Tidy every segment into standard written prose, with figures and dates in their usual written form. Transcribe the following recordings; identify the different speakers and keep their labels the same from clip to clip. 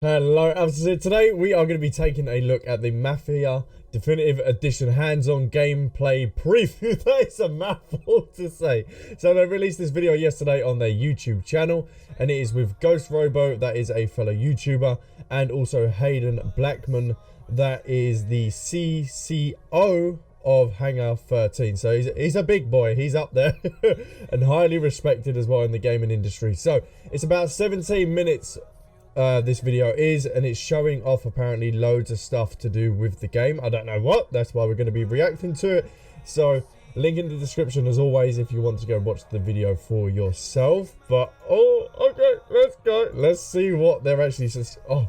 Speaker 1: Hello, Albsterz. Today we are going to be taking a look at the Mafia Definitive Edition hands-on gameplay preview. That is a mouthful to say. So they released this video yesterday on their YouTube channel, and it is with Ghost Robo, that is a fellow YouTuber, and also Hayden Blackman, that is the CCO of Hangar 13. So he's a big boy. He's up there and highly respected as well in the gaming industry. So it's about 17 minutes. This video is, and it's showing off apparently loads of stuff to do with the game. I don't know what, that's why we're going to be reacting to it. So link in the description as always if you want to go watch the video for yourself. But okay, let's go. Let's see what they're actually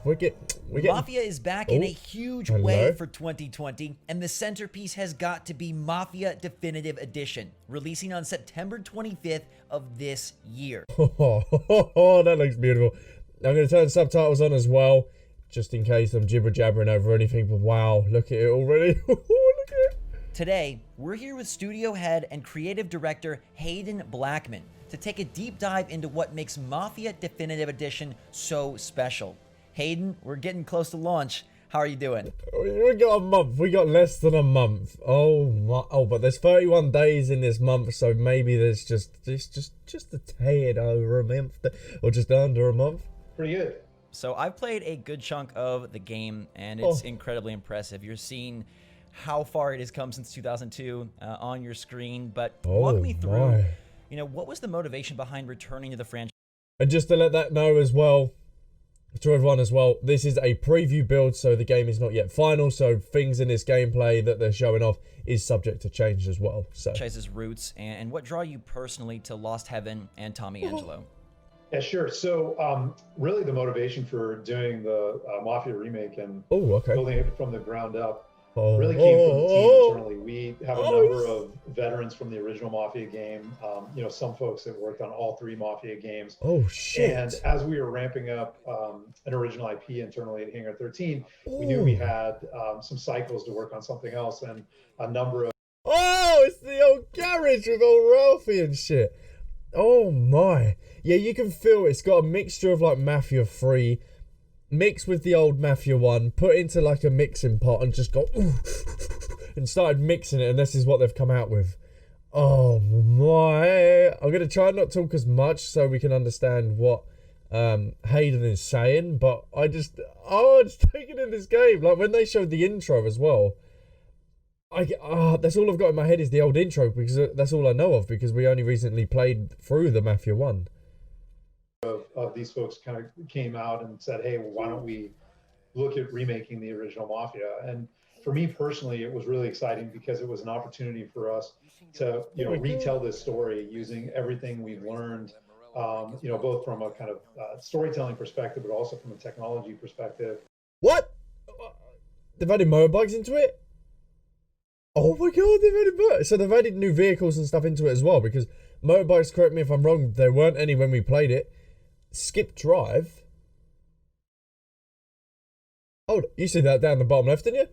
Speaker 1: we're getting
Speaker 2: Mafia is back in a huge way for 2020, and the centerpiece has got to be Mafia Definitive Edition, releasing on September 25th of this year.
Speaker 1: That looks beautiful. I'm going to turn subtitles on as well, just in case I'm jibber-jabbering over anything, but wow, look at it already. Look at it.
Speaker 2: Today, we're here with studio head and creative director Hayden Blackman to take a deep dive into what makes Mafia Definitive Edition so special. Hayden, we're getting close to launch. How are you doing?
Speaker 1: We got a month. We got less than a month. But there's 31 days in this month, so maybe there's just a tad over a month, or just under a month.
Speaker 3: Pretty good.
Speaker 2: So I've played a good chunk of the game, and it's incredibly impressive. You're seeing how far it has come since 2002 on your screen. But walk me through, what was the motivation behind returning to the franchise?
Speaker 1: And just to let that know as well, to everyone as well, this is a preview build, so the game is not yet final. So things in this gameplay that they're showing off is subject to change as well. So
Speaker 2: franchise's roots and what draw you personally to Lost Heaven and Tommy Angelo?
Speaker 3: Yeah, sure. So really the motivation for doing the Mafia remake and building it from the ground up really came from the team internally. We have a number of veterans from the original Mafia game. Some folks that worked on all three Mafia games.
Speaker 1: Oh, shit.
Speaker 3: And as we were ramping up an original IP internally at Hangar 13, we knew we had some cycles to work on something else, and a number of...
Speaker 1: Oh, it's the old garage with old Ralphie and shit. Oh, my. Yeah, you can feel it's got a mixture of like Mafia 3 mixed with the old Mafia 1, put into like a mixing pot and just go and started mixing it, and this is what they've come out with. Oh my. I'm going to try not to talk as much so we can understand what Hayden is saying, but I'm just taking in this game. Like when they showed the intro as well, that's all I've got in my head is the old intro, because that's all I know of, because we only recently played through the Mafia 1.
Speaker 3: Of these folks kind of came out and said, hey, well, why don't we look at remaking the original Mafia? And for me personally, it was really exciting because it was an opportunity for us to retell this story using everything we've learned, both from a kind of storytelling perspective, but also from a technology perspective.
Speaker 1: What? They've added motorbikes into it? Oh my god, they've added motorbikes. So they've added new vehicles and stuff into it as well, because motorbikes, correct me if I'm wrong, there weren't any when we played it. Skip drive. Oh, you see that down the bottom left, didn't you?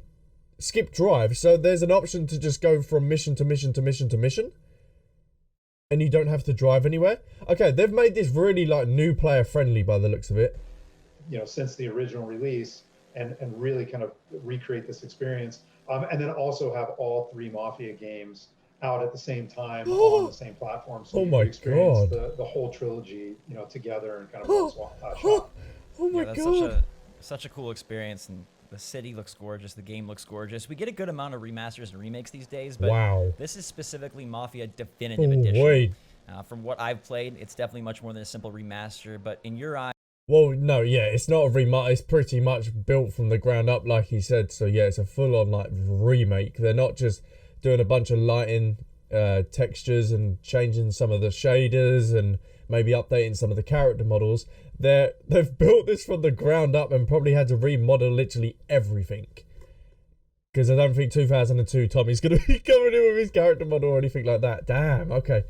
Speaker 1: Skip drive. So there's an option to just go from mission to mission to mission to mission, and you don't have to drive anywhere. Okay, they've made this really like new player friendly by the looks of it.
Speaker 3: Since the original release, and really kind of recreate this experience, and then also have all three Mafia games out at the same time on the same platform, so you experience the whole trilogy, together and kind of one shot.
Speaker 1: Oh my
Speaker 2: that's
Speaker 1: god!
Speaker 2: Such a cool experience, and the city looks gorgeous, the game looks gorgeous. We get a good amount of remasters and remakes these days, but this is specifically Mafia Definitive Edition. From what I've played, it's definitely much more than a simple remaster. But in your eyes,
Speaker 1: well, no, yeah, it's not a remaster. It's pretty much built from the ground up, like he said. So yeah, it's a full-on like remake. They're not just doing a bunch of lighting textures and changing some of the shaders and maybe updating some of the character models. They've built this from the ground up and probably had to remodel literally everything, because I don't think 2002 Tommy's going to be coming in with his character model or anything like that. Damn, okay.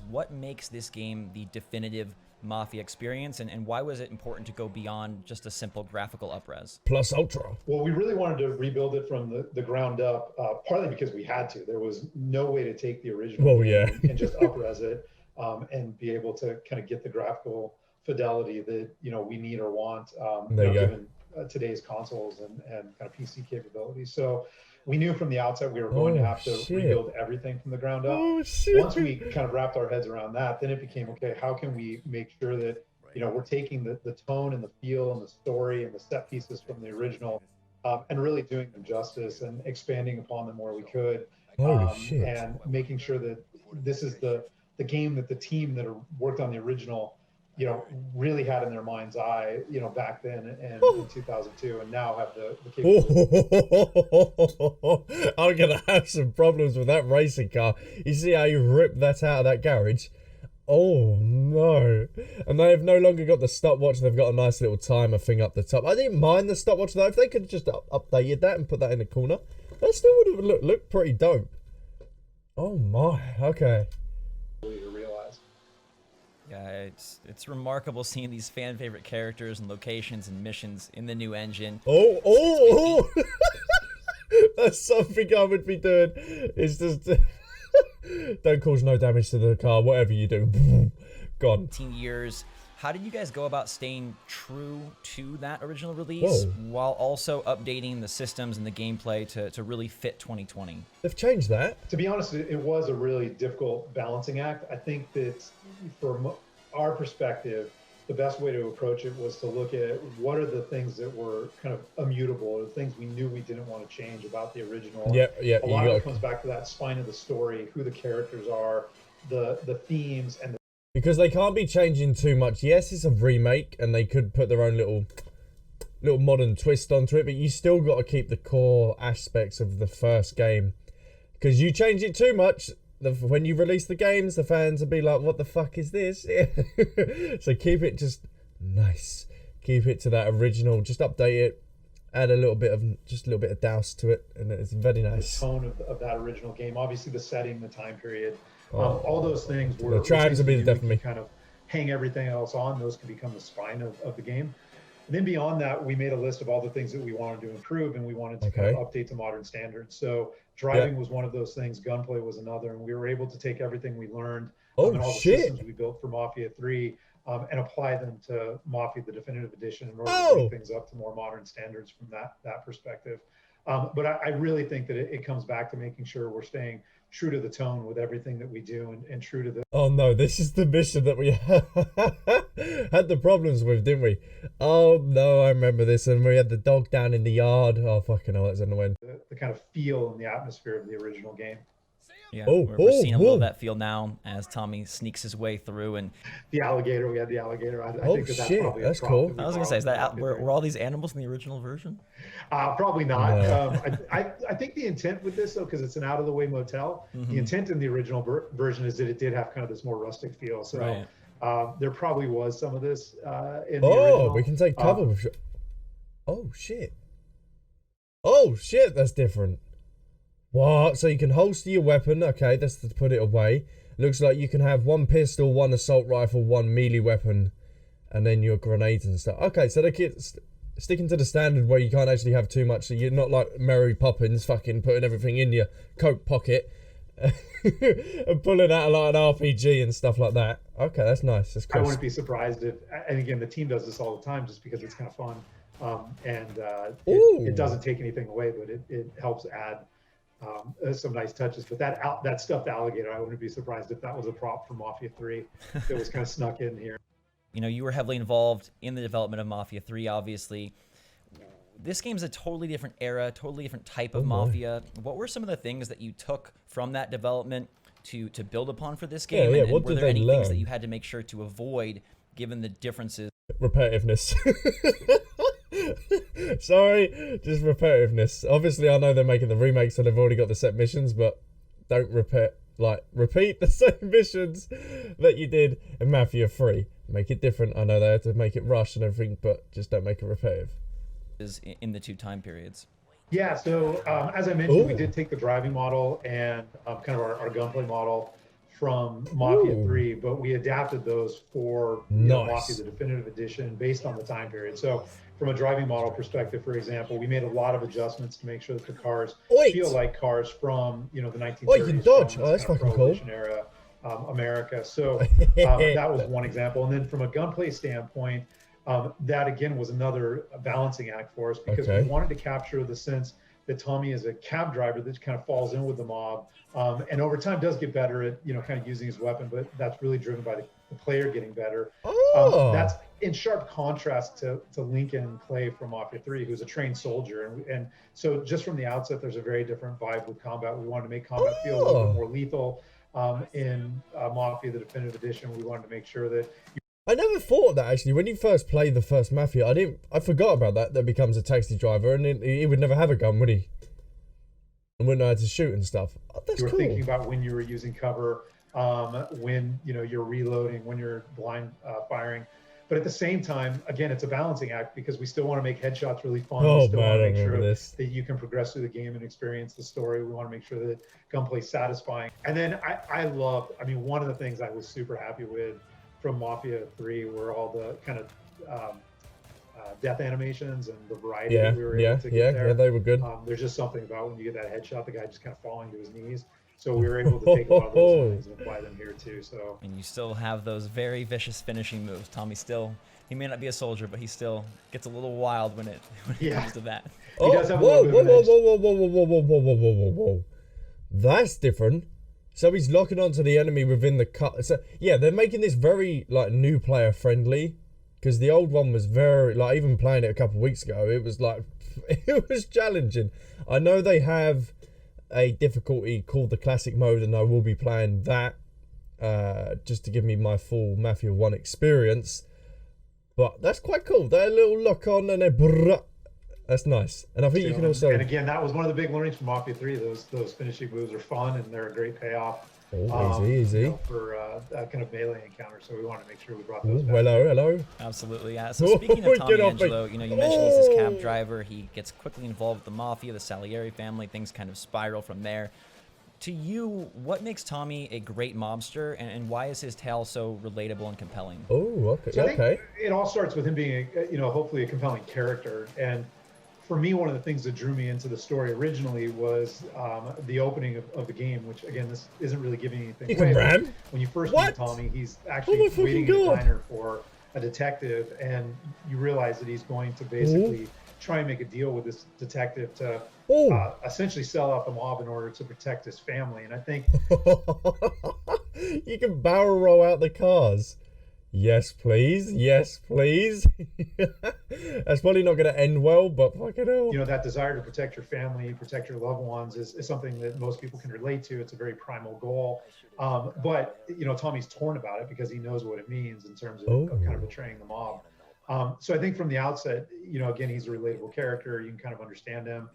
Speaker 2: What makes this game the definitive Mafia experience, and why was it important to go beyond just a simple graphical upres?
Speaker 1: Plus ultra.
Speaker 3: Well, we really wanted to rebuild it from the ground up, partly because we had to. There was no way to take the original game and just upres it and be able to kind of get the graphical fidelity that we need or want, given today's consoles and kind of PC capabilities. So we knew from the outset we were going to have to rebuild everything from the ground up. Once we kind of wrapped our heads around that, then it became, okay, how can we make sure that we're taking the tone and the feel and the story and the set pieces from the original, and really doing them justice and expanding upon them where we could, and making sure that this is the game that the team that worked on the original really had in their mind's eye, back then in 2002, and now have the capability.
Speaker 1: I'm gonna have some problems with that racing car. You see how you ripped that out of that garage? Oh no. And they have no longer got the stopwatch. They've got a nice little timer thing up the top. I didn't mind the stopwatch though. If they could have just updated that and put that in the corner, that still would have looked pretty dope. Oh my, okay.
Speaker 2: Yeah, it's remarkable seeing these fan favorite characters and locations and missions in the new engine.
Speaker 1: Oh. That's something I would be doing. It's just don't cause no damage to the car, whatever you do. Gone.
Speaker 2: 18 years. How did you guys go about staying true to that original release while also updating the systems and the gameplay to really fit 2020?
Speaker 1: They've changed that.
Speaker 3: To be honest, it was a really difficult balancing act. I think that from our perspective, the best way to approach it was to look at what are the things that were kind of immutable, or the things we knew we didn't want to change about the original.
Speaker 1: Yeah.
Speaker 3: A lot of it comes back to that spine of the story, who the characters are, the themes, and
Speaker 1: because they can't be changing too much. Yes, it's a remake, and they could put their own little modern twist onto it, but you still got to keep the core aspects of the first game. Because you change it too much, when you release the games, the fans will be like, "What the fuck is this?" So keep it just nice. Keep it to that original. Just update it. Add a little bit of douse to it, and it's very nice.
Speaker 3: The tone of that original game, obviously the setting, the time period. All those things were
Speaker 1: the trams would be definitely
Speaker 3: kind of hang everything else on. Those can become the spine of the game. And then beyond that, we made a list of all the things that we wanted to improve, and we wanted to kind of update to modern standards. So driving was one of those things. Gunplay was another, and we were able to take everything we learned and all the systems we built for Mafia 3 and apply them to Mafia the Definitive Edition in order to bring things up to more modern standards from that perspective. But I really think that it comes back to making sure we're staying true to the tone with everything that we do, and true to the...
Speaker 1: Oh no, this is the mission that we had the problems with, didn't we? Oh no, I remember this, and we had the dog down in the yard. Oh fucking hell, that's annoying.
Speaker 3: The kind of feel and the atmosphere of the original game.
Speaker 2: Yeah, we're seeing a little of that feel now as Tommy sneaks his way through, and
Speaker 3: the alligator. We had the alligator. I think that's probably
Speaker 1: that's cool.
Speaker 2: I was gonna say, is that were all these animals in the original version?
Speaker 3: Probably not. No. I think the intent with this, though, because it's an out of the way motel, the intent in the original version is that it did have kind of this more rustic feel. So there probably was some of this in the original.
Speaker 1: We can take cover. Oh shit! Oh shit! That's different. What? So you can holster your weapon. Okay, that's to put it away. Looks like you can have one pistol, one assault rifle, one melee weapon, and then your grenades and stuff. Okay, so they keep sticking to the standard where you can't actually have too much. So you're not like Mary Poppins fucking putting everything in your coat pocket and pulling out like an RPG and stuff like that. Okay, that's nice. That's cool.
Speaker 3: I wouldn't be surprised if, and again, the team does this all the time just because it's kind of fun. It doesn't take anything away, but it helps add some nice touches. But that stuffed alligator, I wouldn't be surprised if that was a prop from Mafia 3 that was kind of snuck in here.
Speaker 2: You know, you were heavily involved in the development of Mafia 3, obviously. This game's a totally different era, totally different type of Mafia. What were some of the things that you took from that development to build upon for this game? And were there any things that you had to make sure to avoid given the differences?
Speaker 1: Repetitiveness. Sorry, just repetitiveness. Obviously, I know they're making the remake, so they've already got the set missions, but don't repeat the same missions that you did in Mafia 3. Make it different. I know they had to make it rush and everything, but just don't make it repetitive.
Speaker 2: In the two time periods.
Speaker 3: Yeah, so as I mentioned, we did take the driving model and kind of our gunplay model from Mafia 3, but we adapted those for Mafia the Definitive Edition based on the time period. So from a driving model perspective, for example, we made a lot of adjustments to make sure that the cars feel like cars from the 1930s.
Speaker 1: Oh, you can dodge. Oh, that's fucking cool.
Speaker 3: Era. America. So that was one example. And then from a gunplay standpoint, that again was another balancing act for us, because we wanted to capture the sense that Tommy is a cab driver that kind of falls in with the mob, and over time does get better at kind of using his weapon, but that's really driven by the player getting better. That's in sharp contrast to Lincoln and Clay from Mafia 3, who's a trained soldier, and so just from the outset there's a very different vibe with combat. We wanted to make combat feel a little bit more lethal. In Mafia, the Definitive Edition, we wanted to make sure that
Speaker 1: I never thought of that, actually. When you first played the first Mafia, I forgot about that becomes a taxi driver, and he would never have a gun, would he? And wouldn't know how to shoot and stuff. Oh, that's
Speaker 3: you were
Speaker 1: cool.
Speaker 3: Thinking about when you were using cover, when you're reloading, when you're blind firing. But at the same time, again, it's a balancing act, because we still want to make headshots really fun. We still want to make sure that you can progress through the game and experience the story. We want to make sure that gunplay is satisfying. And then I mean, one of the things I was super happy with from Mafia 3 were all the kind of death animations and the variety that we were able to get there.
Speaker 1: Yeah, they were good.
Speaker 3: There's just something about when you get that headshot, the guy just kind of falling to his knees. So we were able to take a lot of those things and apply them here too. So,
Speaker 2: and you still have those very vicious finishing moves. Tommy he may not be a soldier, but he still gets a little wild when it comes to that.
Speaker 3: He does have
Speaker 1: whoa. That's different. So he's locking onto the enemy within the cut. So yeah, they're making this very like new player friendly, because the old one was very like, even playing it a couple of weeks ago, it was like it was challenging. I know they have a difficulty called the classic mode, and I will be playing that just to give me my full Mafia 1 experience. But that's quite cool. That little lock on and then that's nice. And I think you can also,
Speaker 3: and again, that was one of the big learnings from Mafia 3. Those finishing moves are fun, and they're a great payoff.
Speaker 1: Easy.
Speaker 3: For that kind of melee encounter. So we wanted to make sure we brought those back.
Speaker 1: Hello.
Speaker 2: Absolutely, yeah. So speaking of Tommy Angelo, you mentioned he's this cab driver. He gets quickly involved with the Mafia, the Salieri family. Things kind of spiral from there. To you, what makes Tommy a great mobster, and why is his tale so relatable and compelling?
Speaker 3: So I think it all starts with him being, hopefully a compelling character. And for me, one of the things that drew me into the story originally was the opening of the game, which again, this isn't really giving anything away. When you first meet Tommy, he's actually waiting in a diner for a detective, and you realize that he's going to basically try and make a deal with this detective to essentially sell out the mob in order to protect his family. And I think
Speaker 1: you can barrel roll out the cars. Yes, please. Yes, please. That's probably not going to end well, but fucking hell.
Speaker 3: That desire to protect your family, protect your loved ones is something that most people can relate to. It's a very primal goal. But Tommy's torn about it because he knows what it means in terms of kind of betraying the mob. So I think from the outset, again, he's a relatable character. You can kind of understand him.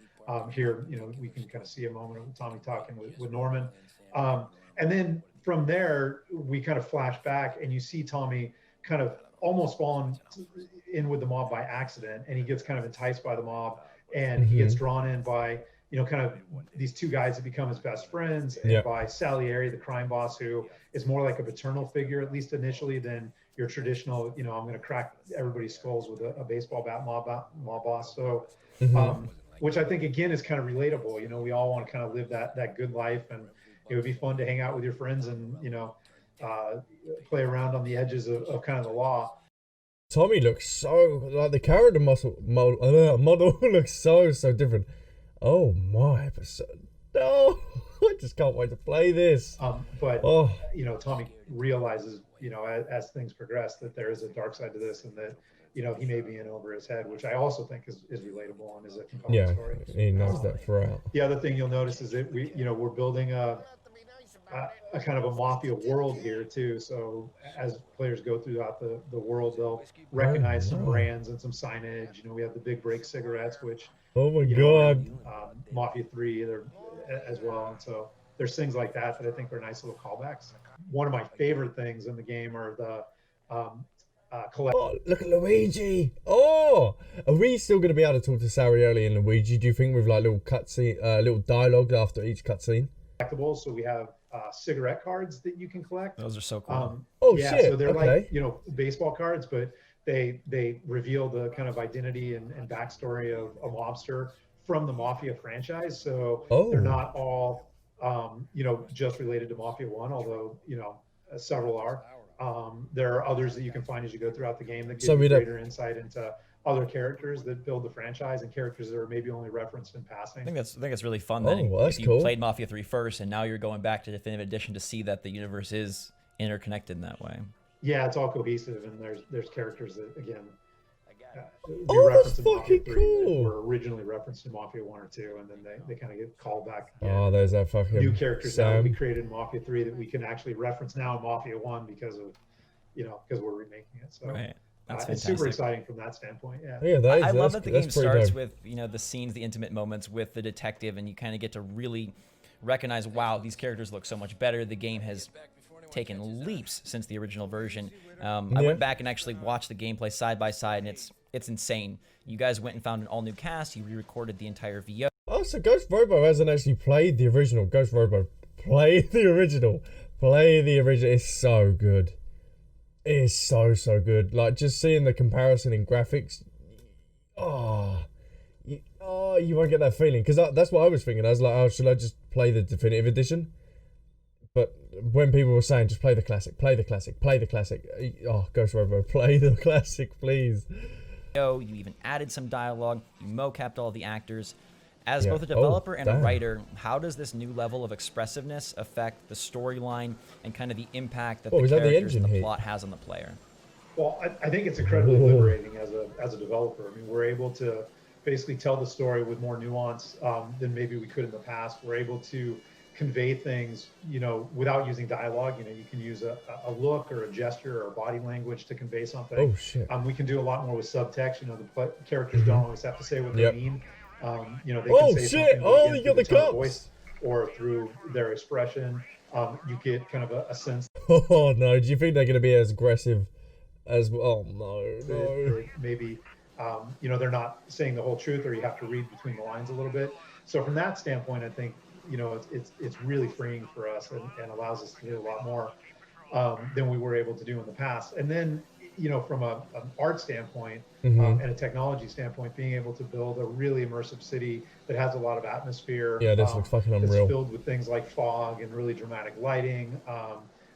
Speaker 3: Here, we can kind of see a moment of Tommy talking with Norman. And then from there, we kind of flash back, and you see Tommy kind of almost falling in with the mob by accident, and he gets kind of enticed by the mob, and he gets drawn in by, kind of these two guys that become his best friends, and by Salieri, the crime boss, who is more like a paternal figure, at least initially, than your traditional, I'm going to crack everybody's skulls with a baseball bat mob boss. So, which I think, again, is kind of relatable. We all want to kind of live that good life, and it would be fun to hang out with your friends and, play around on the edges of kind of the law.
Speaker 1: Tommy looks so, like, the character model looks so different. Oh my, no, I just can't wait to play this.
Speaker 3: But Tommy realizes, as things progress, that there is a dark side to this, and that, he may be in over his head, which I also think is relatable and is a compelling story.
Speaker 1: He knows that throughout.
Speaker 3: The other thing you'll notice is that we're building a kind of a Mafia world here too. So as players go throughout the world, they'll recognize some brands and some signage. We have the Big Break cigarettes, which
Speaker 1: God,
Speaker 3: Mafia 3 as well. And so there's things like that I think are nice little callbacks. One of my favorite things in the game are the
Speaker 1: look at Luigi. Are we still going to be able to talk to Salieri and Luigi, do you think, with like little cutscene, little dialogue after each cutscene?
Speaker 3: Collectibles. So we have cigarette cards that you can collect.
Speaker 2: Those are so cool.
Speaker 1: Shit.
Speaker 3: So they're like baseball cards, but they reveal the kind of identity and backstory of a mobster from the Mafia franchise. So they're not all you know, just related to Mafia 1, although, you know, several are. There are others that you can find as you go throughout the game that give you greater insight into other characters that build the franchise and characters that are maybe only referenced in passing.
Speaker 2: I think that's really fun. Then
Speaker 1: well,
Speaker 2: if you played Mafia 3 first and now you're going back to Definitive Edition to see that the universe is interconnected in that way.
Speaker 3: Yeah, it's all cohesive, and there's characters that again
Speaker 1: that's fucking cool.
Speaker 3: Were originally referenced in Mafia 1 or 2, and then they kind of get called back again.
Speaker 1: Oh, there's that fucking
Speaker 3: new characters now that we created in Mafia 3 that we can actually reference now in Mafia 1 because of, you know, because we're remaking it. So
Speaker 2: right. That's
Speaker 3: it's super exciting from that standpoint.
Speaker 1: Yeah,
Speaker 2: I love that the game starts with, you know, the scenes, the intimate moments with the detective, and you kind of get to really recognize, wow, these characters look so much better. The game has taken leaps since the original version. I went back and actually watched the gameplay side by side, and it's insane. You guys went and found an all-new cast. You re-recorded the entire VO.
Speaker 1: Oh, so Ghost Robo hasn't actually played the original. Ghost Robo, play the original. Play the original. It's so good. It is so good. Like, just seeing the comparison in graphics. You won't get that feeling. Because that's what I was thinking. I was like, oh, should I just play the Definitive Edition? But when people were saying, just play the classic, play the classic, play the classic. Oh, Ghost Robo, play the classic, please.
Speaker 2: You even added some dialogue. You mocapped all the actors. As both a developer and a writer, how does this new level of expressiveness affect the storyline and kind of the impact that the characters and the plot has on the player?
Speaker 3: Well, I think it's incredibly liberating as a developer. I mean, we're able to basically tell the story with more nuance than maybe we could in the past. We're able to convey things, you know, without using dialogue. You know, you can use a look or a gesture or body language to convey something.
Speaker 1: Oh shit!
Speaker 3: We can do a lot more with subtext. You know, the characters don't always have to say what they mean. You know, they can say something
Speaker 1: you got the cops.
Speaker 3: Voice or through their expression. You get kind of a sense.
Speaker 1: Oh no! Do you think they're going to be as aggressive as? Oh no!
Speaker 3: Maybe, you know, they're not saying the whole truth, or you have to read between the lines a little bit. So from that standpoint, I think, you know, it's really freeing for us and allows us to do a lot more than we were able to do in the past. And then, you know, from an art standpoint and a technology standpoint, being able to build a really immersive city that has a lot of atmosphere.
Speaker 1: Yeah, this looks fucking unreal.
Speaker 3: It's filled with things like fog and really dramatic lighting,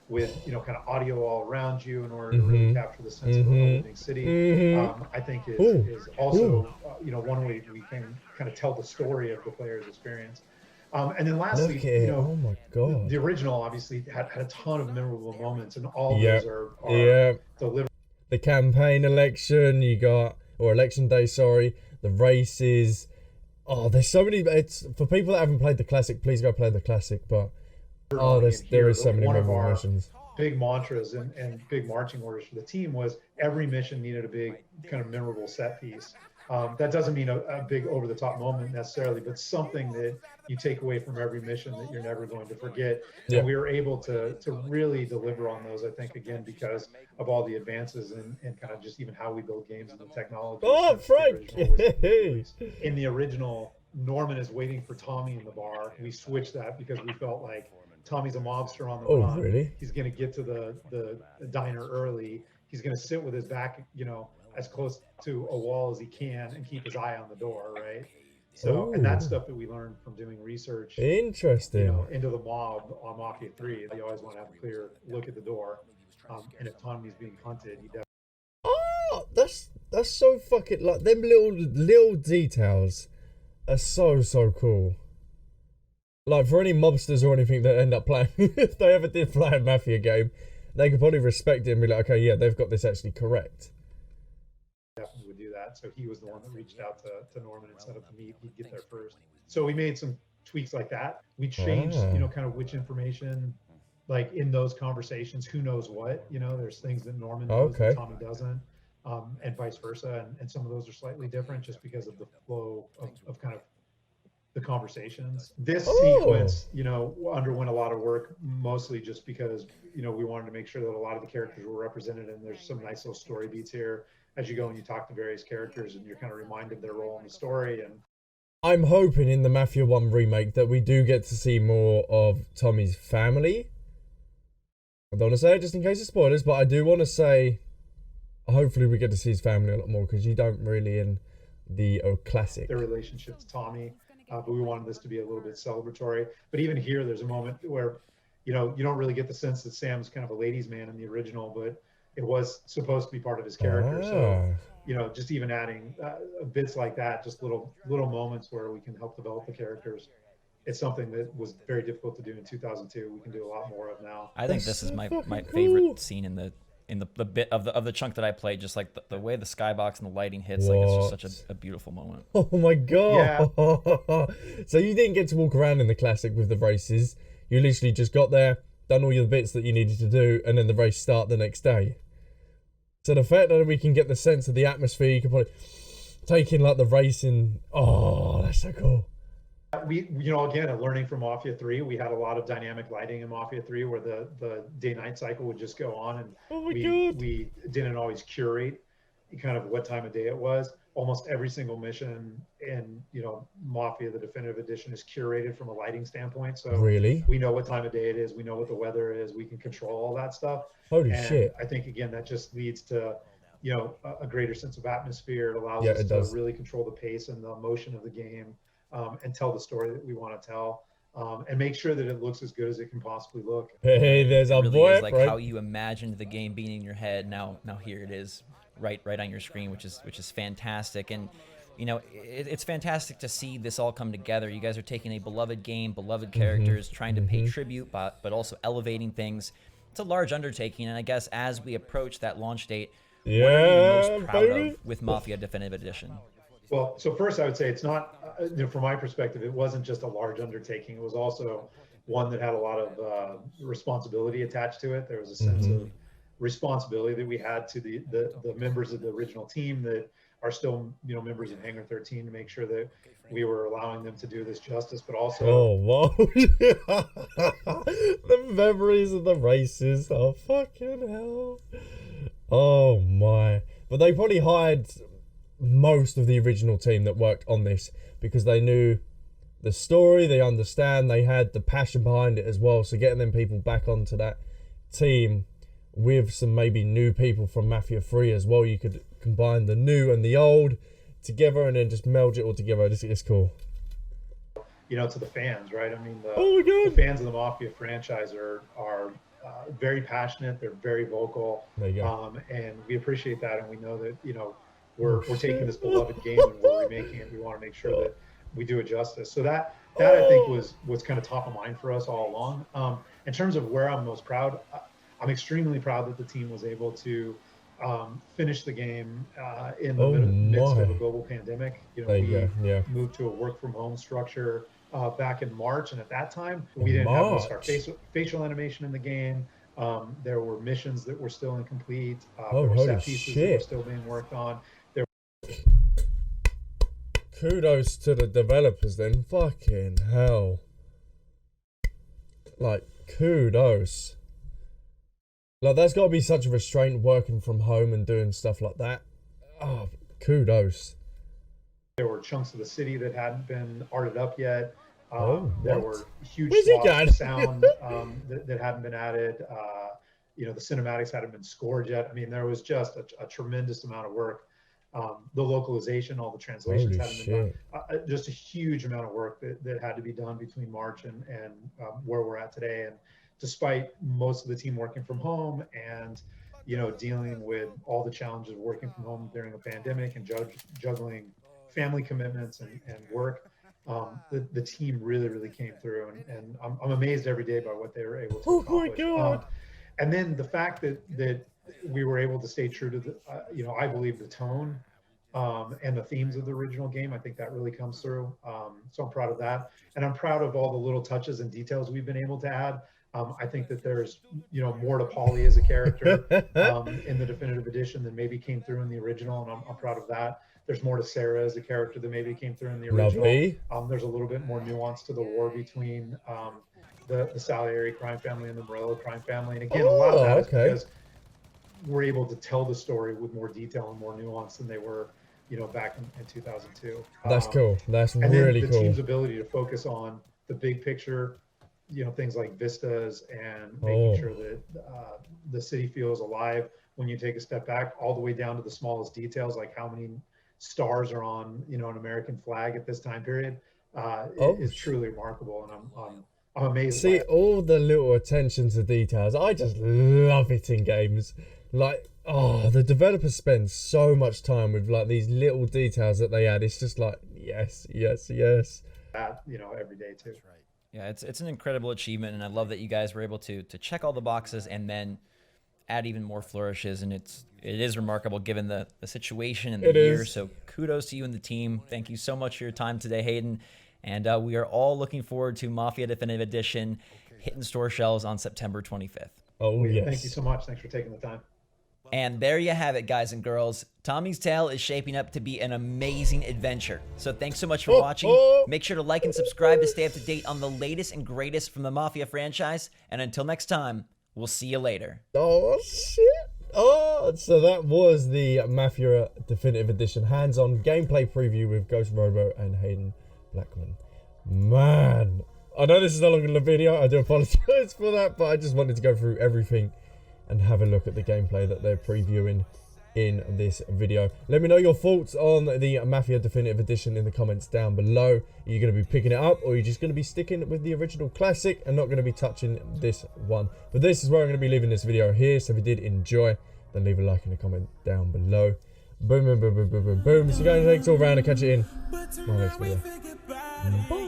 Speaker 3: with, you know, kind of audio all around you in order to really capture the sense of a living city. I think is also, you know, one way we can kind of tell the story of the player's experience. And then lastly, you know,
Speaker 1: oh my God,
Speaker 3: the original obviously had a ton of memorable moments, and all of those are delivered.
Speaker 1: The campaign election, election day, sorry, the races. Oh, there's so many. It's for people that haven't played the classic, please go play the classic. But there is so many memorable missions.
Speaker 3: Big mantras and big marching orders for the team was every mission needed a big kind of memorable set piece. That doesn't mean a big over-the-top moment necessarily, but something that you take away from every mission that you're never going to forget. Yeah. And we were able to really deliver on those, I think, again, because of all the advances and kind of just even how we build games and the technology.
Speaker 1: Oh, Frank!
Speaker 3: In the original, Norman is waiting for Tommy in the bar. We switched that because we felt like Tommy's a mobster on the run.
Speaker 1: Oh, really?
Speaker 3: He's going to get to the diner early. He's going to sit with his back, you know, as close to a wall as he can and keep his eye on the door, right? So, and that's stuff that we learned from doing research.
Speaker 1: Interesting.
Speaker 3: You know, into the mob on Mafia 3. You always want to have a clear look at the door. And if Tommy's being hunted, he definitely.
Speaker 1: Oh, that's so fucking, like, them little details are so cool. Like, for any mobsters or anything that end up playing, if they ever did play a Mafia game, they could probably respect it and be like, okay, yeah, they've got this actually correct.
Speaker 3: Definitely would do that. So he was the one that reached out to Norman and set up the meet. He'd get there first. So we made some tweaks like that. We changed, you know, kind of which information, like in those conversations, who knows what, you know, there's things that Norman knows that Tommy doesn't, and vice versa. And some of those are slightly different just because of the flow of kind of the conversations. This sequence, you know, underwent a lot of work, mostly just because, you know, we wanted to make sure that a lot of the characters were represented, and there's some nice little story beats here as you go and you talk to various characters and you're kind of reminded of their role in the story. And
Speaker 1: I'm hoping in the Mafia 1 remake that we do get to see more of Tommy's family. I don't want to say it just in case of spoilers, but I do want to say hopefully we get to see his family a lot more, because you don't really in the classic.
Speaker 3: Their relationship to Tommy. but we wanted this to be a little bit celebratory. But even here, there's a moment where, you know, you don't really get the sense that Sam's kind of a ladies' man in the original, but it was supposed to be part of his character. So, you know, just even adding bits like that, just little moments where we can help develop the characters. It's something that was very difficult to do in 2002. We can do a lot more of now.
Speaker 2: I think this is my favorite scene in the bit of the chunk that I played. Just like the way the skybox and the lighting hits, like it's just such a beautiful moment.
Speaker 1: Oh my god!
Speaker 3: Yeah.
Speaker 1: So you didn't get to walk around in the classic with the races. You literally just got there, done all your bits that you needed to do, and then the race start the next day. So the fact that we can get the sense of the atmosphere, you can probably take in like the racing. Oh, that's so cool.
Speaker 3: We, you know, again, learning from Mafia 3, we had a lot of dynamic lighting in Mafia 3 where the day-night cycle would just go on, and we didn't always curate kind of what time of day it was. Almost every single mission in, you know, Mafia, the definitive edition, is curated from a lighting standpoint. So
Speaker 1: really,
Speaker 3: we know what time of day it is, we know what the weather is, we can control all that stuff.
Speaker 1: Holy shit.
Speaker 3: I think, again, that just leads to, you know, a greater sense of atmosphere. It allows us to really control the pace and the emotion of the game, and tell the story that we want to tell, and make sure that it looks as good as it can possibly look.
Speaker 1: Hey, there's a boy.
Speaker 2: Is like how you imagined the game being in your head. Now here it is, right on your screen, which is fantastic. And you know, it's fantastic to see this all come together. You guys are taking a beloved game, beloved characters, trying to pay tribute, but also elevating things. It's a large undertaking, and I guess as we approach that launch date, what are you most proud of with Mafia Definitive Edition?
Speaker 3: Well, so first I would say it's not, you know, from my perspective, it wasn't just a large undertaking. It was also one that had a lot of responsibility attached to it. There was a sense of responsibility that we had to the members of the original team that are still, you know, members of Hangar 13, to make sure that we were allowing them to do this justice, but also...
Speaker 1: Oh, wow. The memories of the races. Oh, fucking hell. Oh, my. But they probably hired most of the original team that worked on this because they knew the story, they understand, they had the passion behind it as well. So getting them people back onto that team with some maybe new people from Mafia 3 as well, you could combine the new and the old together and then just meld it all together. It's cool.
Speaker 3: You know, to the fans, right? I mean, the fans of the Mafia franchise are very passionate. They're very vocal.
Speaker 1: There you go.
Speaker 3: And we appreciate that, and we know that, you know, we're taking this beloved game and we're remaking it. We want to make sure that we do it justice. So that I think was kind of top of mind for us all along. In terms of where I'm most proud, I'm extremely proud that the team was able to finish the game in the midst of a global pandemic. You know, we moved to a work from home structure back in March, and at that time we didn't have most of our facial animation in the game. There were missions that were still incomplete. There were set pieces that were still being worked on.
Speaker 1: Kudos to the developers then. Fucking hell. Like, kudos. Like, that's got to be such a restraint working from home and doing stuff like that. Oh, kudos.
Speaker 3: There were chunks of the city that hadn't been arted up yet. There were huge swaths of sound that hadn't been added. You know, the cinematics hadn't been scored yet. I mean, there was just a tremendous amount of work. The localization, all the translations hadn't been done. Just a huge amount of work that had to be done between March and where we're at today. And despite most of the team working from home and, you know, dealing with all the challenges of working from home during a pandemic and juggling family commitments and work, the team really came through. And I'm amazed every day by what they were able to accomplish.
Speaker 1: Oh my God.
Speaker 3: And then the fact that we were able to stay true to the, you know, I believe the tone and the themes of the original game. I think that really comes through. So I'm proud of that. And I'm proud of all the little touches and details we've been able to add. I think that there's, you know, more to Polly as a character in the definitive edition than maybe came through in the original. And I'm proud of that. There's more to Sarah as a character than maybe came through in the original. There's a little bit more nuance to the war between the Salieri crime family and the Morello crime family. And again, a lot of that is because we're able to tell the story with more detail and more nuance than they were, you know, back in 2002.
Speaker 1: That's cool. That's
Speaker 3: and
Speaker 1: really
Speaker 3: then
Speaker 1: cool.
Speaker 3: The team's ability to focus on the big picture, you know, things like vistas and making sure that the city feels alive when you take a step back, all the way down to the smallest details, like how many stars are on, you know, an American flag at this time period. is truly remarkable, and I'm amazed.
Speaker 1: See, all the little attention to details. I just love it in games. Like, oh, the developers spend so much time with like these little details that they add. It's just like, yes, yes, yes.
Speaker 3: That, you know, every day too.
Speaker 2: Yeah, it's an incredible achievement, and I love that you guys were able to check all the boxes and then add even more flourishes, and it is remarkable given the situation and the year. So kudos to you and the team. Thank you so much for your time today, Hayden. And we are all looking forward to Mafia Definitive Edition hitting store shelves on September 25th.
Speaker 1: Oh, yes.
Speaker 3: Thank you so much. Thanks for taking the time.
Speaker 2: And there you have it, guys and girls. Tommy's Tale is shaping up to be an amazing adventure. So thanks so much for watching. Make sure to like and subscribe to stay up to date on the latest and greatest from the Mafia franchise. And until next time, we'll see you later.
Speaker 1: Oh, shit. Oh, so that was the Mafia Definitive Edition hands-on gameplay preview with Ghost Robo and Hayden Blackman. Man, I know this is no longer in the video. I do apologize for that, but I just wanted to go through everything and have a look at the gameplay that they're previewing in this video. Let me know your thoughts on the Mafia Definitive Edition in the comments down below. Are you going to be picking it up, or are you just going to be sticking with the original classic and not going to be touching this one? But this is where I'm going to be leaving this video here. So if you did enjoy, then leave a like and a comment down below. Boom, boom, boom, boom, boom, boom, boom. So guys, thanks all round, and catch you in my next video. Bye.